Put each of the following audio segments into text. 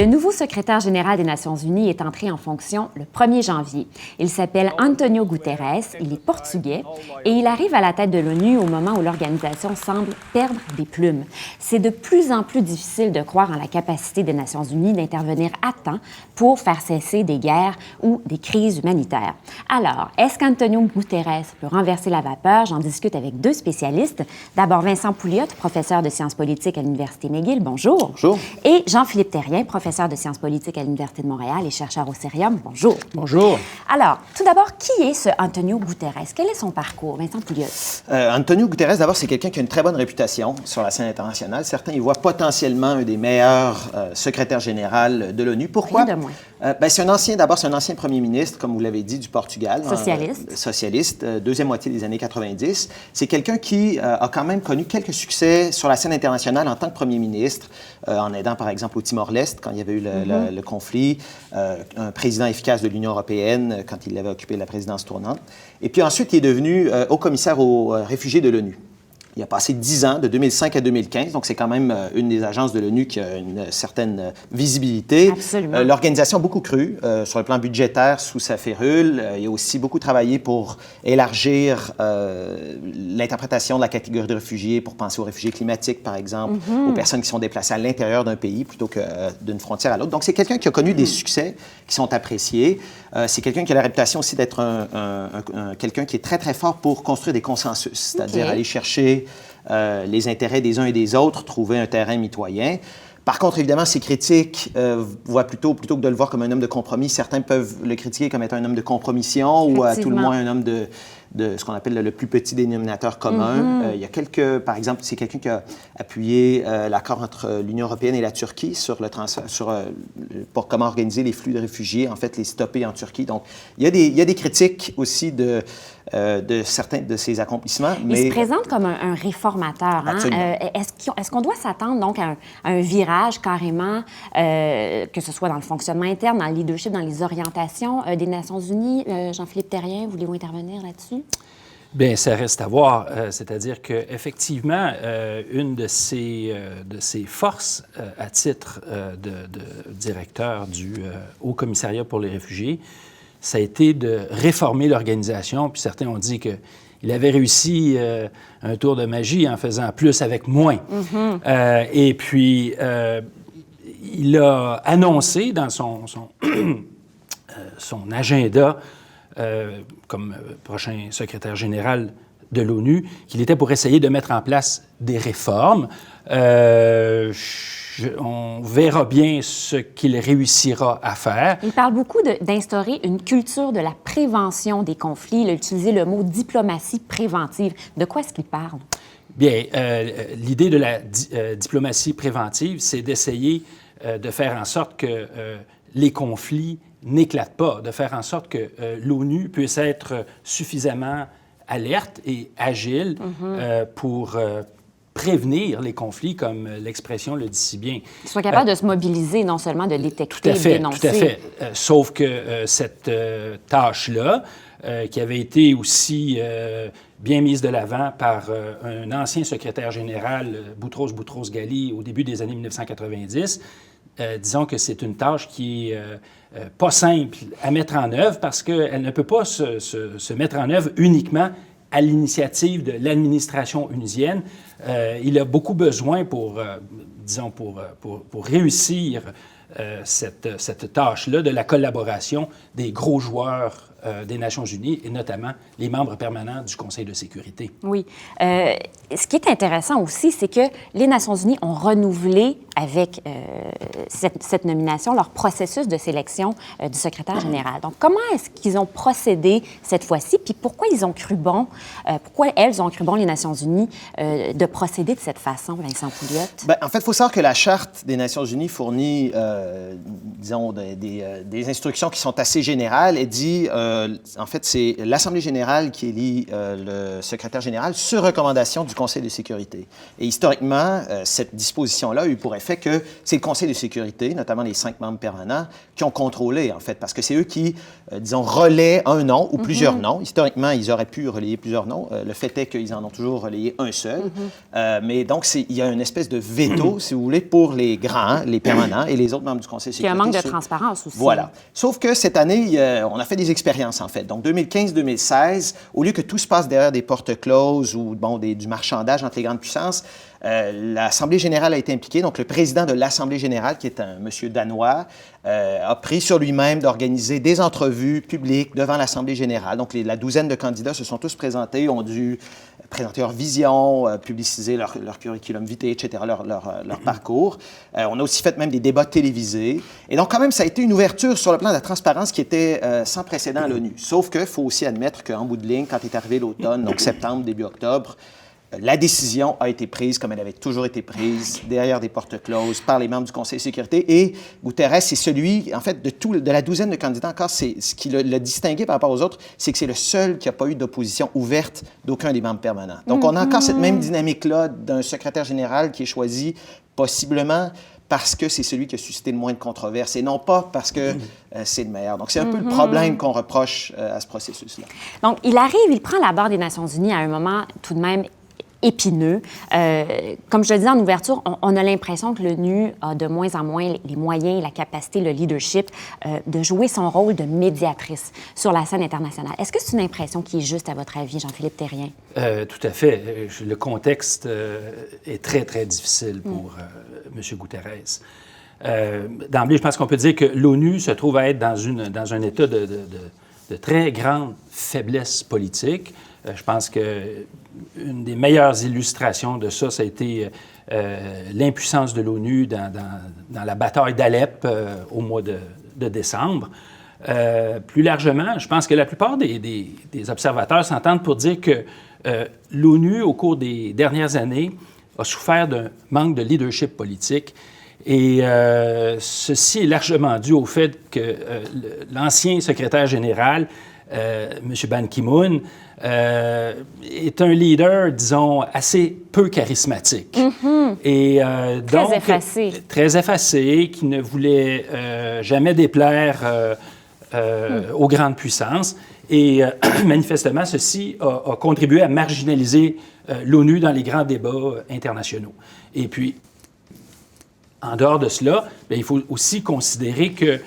Le nouveau secrétaire général des Nations unies est entré en fonction le 1er janvier. Il s'appelle António Guterres, il est portugais et il arrive à la tête de l'ONU au moment où l'organisation semble perdre des plumes. C'est de plus en plus difficile de croire en la capacité des Nations unies d'intervenir à temps pour faire cesser des guerres ou des crises humanitaires. Alors, est-ce qu'António Guterres peut renverser la vapeur? J'en discute avec deux spécialistes. D'abord, Vincent Pouliot, professeur de sciences politiques à l'Université McGill. Bonjour. Bonjour. Et Jean-Philippe Terrien, professeur de sciences politiques à l'Université de Montréal et chercheur au Cerium. Bonjour. Bonjour. Alors, tout d'abord, qui est ce António Guterres? Quel est son parcours? Vincent Pouliot. António Guterres, d'abord, c'est quelqu'un qui a une très bonne réputation sur la scène internationale. Certains y voient potentiellement un des meilleurs secrétaires généraux de l'ONU. Pourquoi? Rien de moins. C'est un ancien premier ministre, comme vous l'avez dit, du Portugal. Socialiste. Socialiste, deuxième moitié des années 90. C'est quelqu'un qui a quand même connu quelques succès sur la scène internationale en tant que premier ministre, en aidant, par exemple, au Timor-Leste, quand il y avait eu le conflit, un président efficace de l'Union européenne quand il avait occupé la présidence tournante. Et puis ensuite, il est devenu haut-commissaire aux réfugiés de l'ONU. Il a passé 10 ans, de 2005 à 2015, donc c'est quand même une des agences de l'ONU qui a une certaine visibilité. Absolument. L'organisation a beaucoup cru sur le plan budgétaire sous sa férule. Il a aussi beaucoup travaillé pour élargir l'interprétation de la catégorie de réfugiés, pour penser aux réfugiés climatiques, par exemple, aux personnes qui sont déplacées à l'intérieur d'un pays plutôt que d'une frontière à l'autre. Donc c'est quelqu'un qui a connu des succès qui sont appréciés. C'est quelqu'un qui a la réputation aussi d'être quelqu'un qui est très, très fort pour construire des consensus, c'est-à-dire aller chercher les intérêts des uns et des autres, trouver un terrain mitoyen. Par contre, évidemment, ses critiques voient plutôt que de le voir comme un homme de compromis, certains peuvent le critiquer comme étant un homme de compromission ou à tout le moins un homme de ce qu'on appelle le plus petit dénominateur commun. Il y a par exemple, c'est quelqu'un qui a appuyé l'accord entre l'Union européenne et la Turquie sur le transfert, pour comment organiser les flux de réfugiés, en fait, les stopper en Turquie. Donc, il y a des critiques aussi de certains de ses accomplissements. Mais il se présente comme un réformateur. Hein? Est-ce qu'on doit s'attendre donc à un virage carrément, que ce soit dans le fonctionnement interne, dans le leadership, dans les orientations des Nations unies? Jean-Philippe Terrien, voulez-vous intervenir là-dessus? Bien, ça reste à voir. C'est-à-dire qu'effectivement, une de ses forces à titre de directeur du Haut Commissariat pour les réfugiés, ça a été de réformer l'organisation. Puis certains ont dit qu'il avait réussi un tour de magie en faisant plus avec moins. Et puis, il a annoncé dans son agenda comme prochain secrétaire général de l'ONU, qu'il était pour essayer de mettre en place des réformes. On verra bien ce qu'il réussira à faire. Il parle beaucoup d'instaurer une culture de la prévention des conflits. Il a utilisé le mot diplomatie préventive. De quoi est-ce qu'il parle? Bien, l'idée de la diplomatie préventive, c'est d'essayer de faire en sorte que les conflits n'éclatent pas, de faire en sorte que l'ONU puisse être suffisamment alerte et agile pour prévenir les conflits, comme l'expression le dit si bien. Qu'il soit capable de se mobiliser, non seulement de détecter, de dénoncer. Tout à fait. Sauf que cette tâche-là, qui avait été aussi bien mise de l'avant par un ancien secrétaire général, Boutros-Ghali, au début des années 1990, disons que c'est une tâche qui est pas simple à mettre en œuvre parce qu'elle ne peut pas se mettre en œuvre uniquement à l'initiative de l'administration onusienne. Il a beaucoup besoin pour réussir cette tâche-là de la collaboration des gros joueurs des Nations unies et notamment les membres permanents du Conseil de sécurité. Oui. Ce qui est intéressant aussi, c'est que les Nations unies ont renouvelé avec cette nomination leur processus de sélection du secrétaire général. Donc, comment est-ce qu'ils ont procédé cette fois-ci? Puis pourquoi ils ont cru bon, pourquoi elles ont cru bon, les Nations unies, de procéder de cette façon, Vincent Pouliot? Bien, en fait, il faut savoir que la Charte des Nations unies fournit, disons, des instructions qui sont assez générales et dit en fait, c'est l'Assemblée générale qui élit le secrétaire général sur recommandation du Conseil de sécurité. Et historiquement, cette disposition-là a eu pour effet que c'est le Conseil de sécurité, notamment les 5 membres permanents, qui ont contrôlé, en fait, parce que c'est eux qui, disons, relaient un nom ou plusieurs noms. Historiquement, ils auraient pu relayer plusieurs noms. Le fait est qu'ils en ont toujours relayé un seul. Mais donc, il y a une espèce de veto, si vous voulez, pour les grands, les permanents et les autres membres du Conseil de sécurité. Il y a un manque de transparence aussi. Voilà. Sauf que cette année, on a fait des expériences, en fait. Donc, 2015-2016, au lieu que tout se passe derrière des portes closes ou du marchandage entre les grandes puissances, l'Assemblée générale a été impliquée. Donc, le président de l'Assemblée générale, qui est un monsieur danois, a pris sur lui-même d'organiser des entrevues publiques devant l'Assemblée générale. Donc, la douzaine de candidats se sont tous présentés, ont dû présenter leur vision, publiciser leur curriculum vitae, etc., leur parcours. On a aussi fait même des débats télévisés. Et donc, quand même, ça a été une ouverture sur le plan de la transparence qui était sans précédent à l'ONU. Sauf qu'il faut aussi admettre qu'en bout de ligne, quand est arrivé l'automne, donc septembre, début octobre, la décision a été prise, comme elle avait toujours été prise, derrière des portes closes, par les membres du Conseil de sécurité. Et Guterres, c'est celui, en fait, de la douzaine de candidats encore, c'est ce qui l'a distingué par rapport aux autres, c'est que c'est le seul qui n'a pas eu d'opposition ouverte d'aucun des membres permanents. Donc, on a encore cette même dynamique-là d'un secrétaire général qui est choisi possiblement parce que c'est celui qui a suscité le moins de controverses et non pas parce que c'est le meilleur. Donc, c'est un peu le problème qu'on reproche à ce processus-là. Donc, il prend la barre des Nations unies à un moment tout de même épineux. Comme je le disais en ouverture, on a l'impression que l'ONU a de moins en moins les moyens, la capacité, le leadership de jouer son rôle de médiatrice sur la scène internationale. Est-ce que c'est une impression qui est juste, à votre avis, Jean-Philippe Thérien? Tout à fait. Le contexte est très, très difficile pour M. Guterres. D'emblée, je pense qu'on peut dire que l'ONU se trouve à être dans un état de très grande faiblesse politique. Je pense qu'une des meilleures illustrations de ça, ça a été l'impuissance de l'ONU dans la bataille d'Alep au mois de décembre. Plus largement, je pense que la plupart des observateurs s'entendent pour dire que l'ONU, au cours des dernières années, a souffert d'un manque de leadership politique. Et ceci est largement dû au fait que l'ancien secrétaire général, M. Ban Ki-moon, est un leader, disons, assez peu charismatique. Et donc, très effacé. Très effacé, qui ne voulait jamais déplaire aux grandes puissances. Et manifestement, ceci a contribué à marginaliser l'ONU dans les grands débats internationaux. Et puis, en dehors de cela, bien, il faut aussi considérer que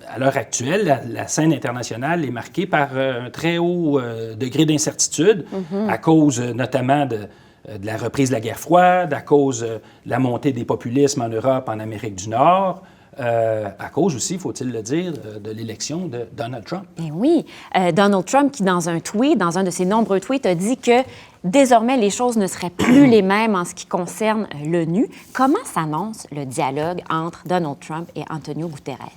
à l'heure actuelle, la scène internationale est marquée par un très haut degré d'incertitude à cause notamment de la reprise de la guerre froide, à cause de la montée des populismes en Europe, en Amérique du Nord, à cause aussi, faut-il le dire, de l'élection de Donald Trump. Et oui, Donald Trump qui, dans un de ses nombreux tweets, a dit que désormais, les choses ne seraient plus les mêmes en ce qui concerne l'ONU. Comment s'annonce le dialogue entre Donald Trump et Antonio Guterres?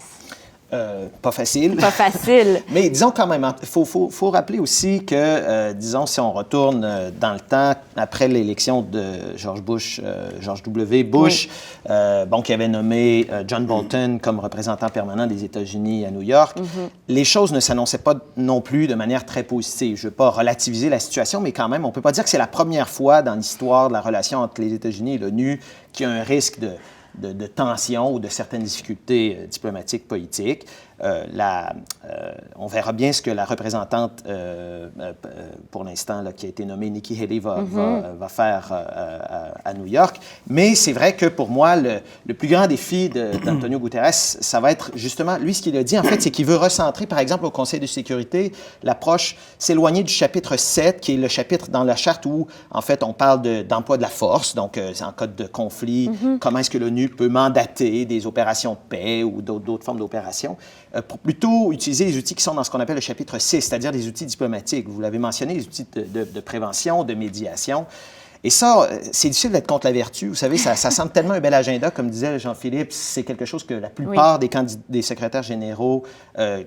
Pas facile. Pas facile. Mais disons quand même, il faut rappeler aussi que, disons, si on retourne dans le temps, après l'élection de George W. Bush, qui avait nommé John Bolton comme représentant permanent des États-Unis à New York, les choses ne s'annonçaient pas non plus de manière très positive. Je ne veux pas relativiser la situation, mais quand même, on ne peut pas dire que c'est la première fois dans l'histoire de la relation entre les États-Unis et l'ONU qu'il y a un risque de tension ou de certaines difficultés diplomatiques, politiques. On verra bien ce que la représentante, pour l'instant, qui a été nommée, Nikki Haley, va faire à New York. Mais c'est vrai que pour moi, le plus grand défi d'Antonio Guterres, ça va être justement, lui, ce qu'il a dit, en fait, c'est qu'il veut recentrer, par exemple, au Conseil de sécurité, l'approche s'éloigner du chapitre 7, qui est le chapitre dans la charte où, en fait, on parle d'emploi de la force, donc en cas de conflit, comment est-ce que l'ONU peut mandater des opérations de paix ou d'autres formes d'opérations, pour plutôt utiliser les outils qui sont dans ce qu'on appelle le chapitre 6, c'est-à-dire des outils diplomatiques. Vous l'avez mentionné, les outils de prévention, de médiation. Et ça, c'est difficile d'être contre la vertu. Vous savez, ça semble tellement un bel agenda, comme disait Jean-Philippe, c'est quelque chose que la plupart des secrétaires généraux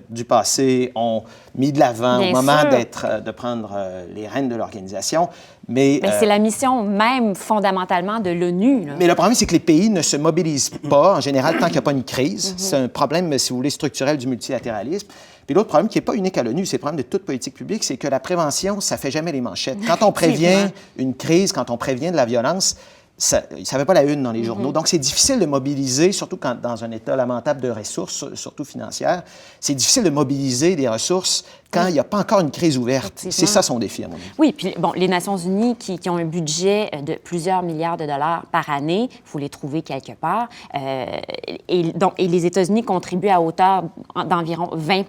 du passé ont mis de l'avant au moment de prendre les rênes de l'organisation. Mais c'est la mission même, fondamentalement, de l'ONU. Mais le problème, c'est que les pays ne se mobilisent pas, en général, tant qu'il n'y a pas une crise. C'est un problème, si vous voulez, structurel du multilatéralisme. Puis l'autre problème qui n'est pas unique à l'ONU, c'est le problème de toute politique publique, c'est que la prévention, ça ne fait jamais les manchettes. Quand on prévient une crise, quand on prévient de la violence, ça ne fait pas la une dans les journaux. Donc, c'est difficile de mobiliser, surtout quand, dans un état lamentable de ressources, surtout financières, c'est difficile de mobiliser des ressources quand il n'y a pas encore une crise ouverte. C'est ça son défi, à mon avis. Oui, puis bon, les Nations unies qui ont un budget de plusieurs milliards de dollars par année, il faut les trouver quelque part. Et les États-Unis contribuent à hauteur d'environ 20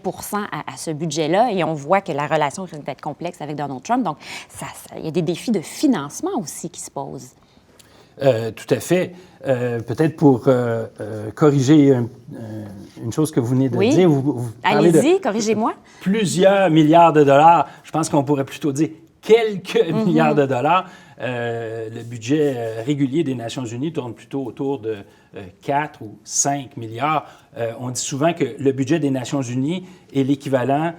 à ce budget-là. Et on voit que la relation risque d'être complexe avec Donald Trump. Donc, il y a des défis de financement aussi qui se posent. Tout à fait. Peut-être pour corriger une chose que vous venez de dire, vous parlez allez-y, corrigez-moi. Plusieurs milliards de dollars. Je pense qu'on pourrait plutôt dire quelques milliards de dollars. Le budget régulier des Nations unies tourne plutôt autour de 4 ou 5 milliards. On dit souvent que le budget des Nations unies est l'équivalent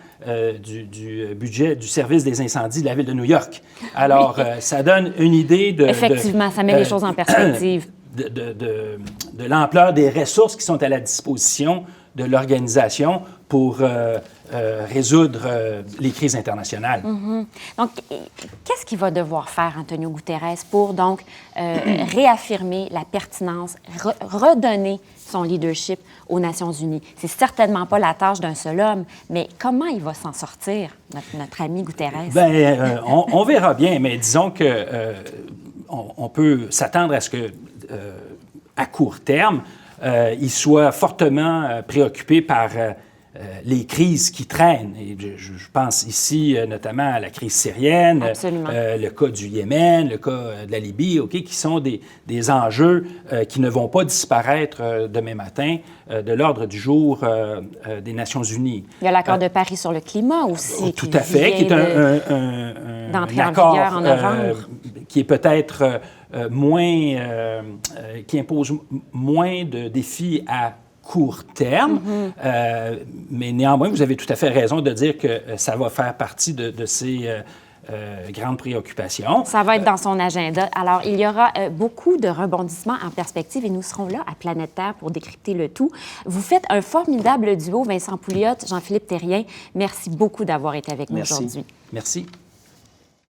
du budget du service des incendies de la ville de New York. Alors, ça donne une idée de... Effectivement, ça met les choses en perspective. De l'ampleur des ressources qui sont à la disposition de l'organisation pour résoudre les crises internationales. Donc, qu'est-ce qu'il va devoir faire, Antonio Guterres, pour donc réaffirmer la pertinence, redonner son leadership aux Nations unies? C'est certainement pas la tâche d'un seul homme, mais comment il va s'en sortir, notre ami Guterres? Bien, on verra bien, mais disons que on peut s'attendre à ce que, à court terme, il soit fortement préoccupé par les crises qui traînent. Et je pense ici notamment à la crise syrienne, le cas du Yémen, le cas de la Libye, qui sont des enjeux qui ne vont pas disparaître demain matin de l'ordre du jour des Nations unies. Il y a l'accord de Paris sur le climat aussi. Tout à fait, qui est un accord en novembre. Qui est peut-être qui impose moins de défis à court terme, mais néanmoins, vous avez tout à fait raison de dire que ça va faire partie de ces grandes préoccupations. Ça va être dans son agenda. Alors, il y aura beaucoup de rebondissements en perspective et nous serons là à Planète Terre pour décrypter le tout. Vous faites un formidable duo, Vincent Pouliot, Jean-Philippe Thérien. Merci beaucoup d'avoir été avec nous aujourd'hui. Merci.